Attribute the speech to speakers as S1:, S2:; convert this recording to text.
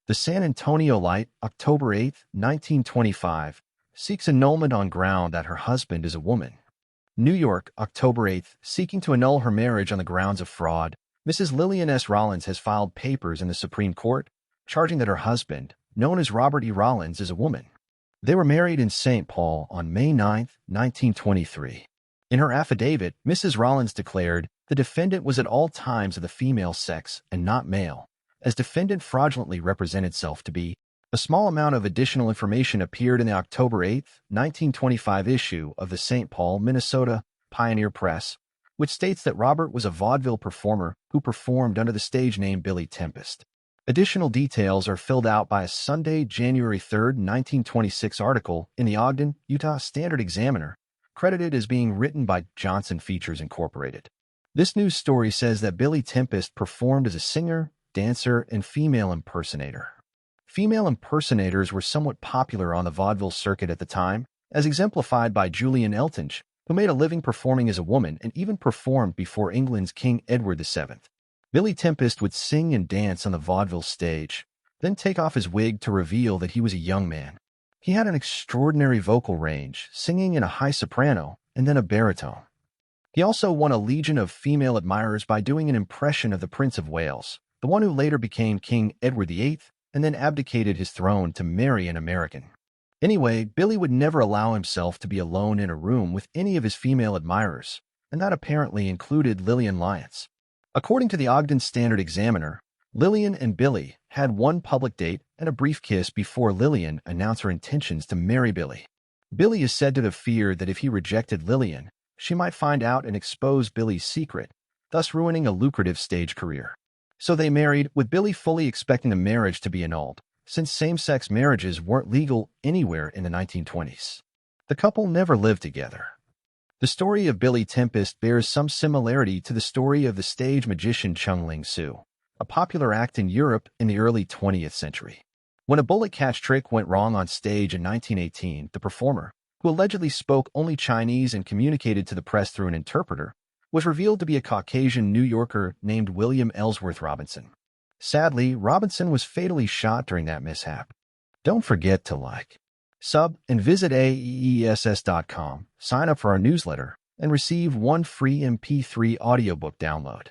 S1: The San Antonio Light, October 8, 1925, seeks annulment on ground that her husband is a woman. New York, October 8, seeking to annul her marriage on the grounds of fraud, Mrs. Lillian S. Rollins has filed papers in the Supreme Court, charging that her husband, known as Robert E. Rollins, is a woman. They were married in St. Paul on May 9, 1923. In her affidavit, Mrs. Rollins declared the defendant was at all times of the female sex and not male, as defendant fraudulently represented itself to be. A small amount of additional information appeared in the October 8, 1925 issue of the St. Paul, Minnesota Pioneer Press, which states that Robert was a vaudeville performer who performed under the stage name Billy Tempest. Additional details are filled out by a Sunday, January 3, 1926 article in the Ogden, Utah Standard Examiner, credited as being written by Johnson Features Incorporated. This news story says that Billy Tempest performed as a singer, dancer, and female impersonator. Female impersonators were somewhat popular on the vaudeville circuit at the time, as exemplified by Julian Eltinge, who made a living performing as a woman and even performed before England's King Edward VII. Billy Tempest would sing and dance on the vaudeville stage, then take off his wig to reveal that he was a young man. He had an extraordinary vocal range, singing in a high soprano and then a baritone. He also won a legion of female admirers by doing an impression of the Prince of Wales, the one who later became King Edward VIII and then abdicated his throne to marry an American. Anyway, Billy would never allow himself to be alone in a room with any of his female admirers, and that apparently included Lillian S. According to the Ogden Standard Examiner, Lillian and Billy had one public date and a brief kiss before Lillian announced her intentions to marry Billy. Billy is said to have feared that if he rejected Lillian, she might find out and expose Billy's secret, thus ruining a lucrative stage career. So they married, with Billy fully expecting the marriage to be annulled, since same-sex marriages weren't legal anywhere in the 1920s. The couple never lived together. The story of Billy Tempest bears some similarity to the story of the stage magician Chung Ling Soo, a popular act in Europe in the early 20th century. When a bullet catch trick went wrong on stage in 1918, the performer, who allegedly spoke only Chinese and communicated to the press through an interpreter, was revealed to be a Caucasian New Yorker named William Ellsworth Robinson. Sadly, Robinson was fatally shot during that mishap. Don't forget to like, sub, and visit aeess.com, sign up for our newsletter, and receive one free MP3 audiobook download.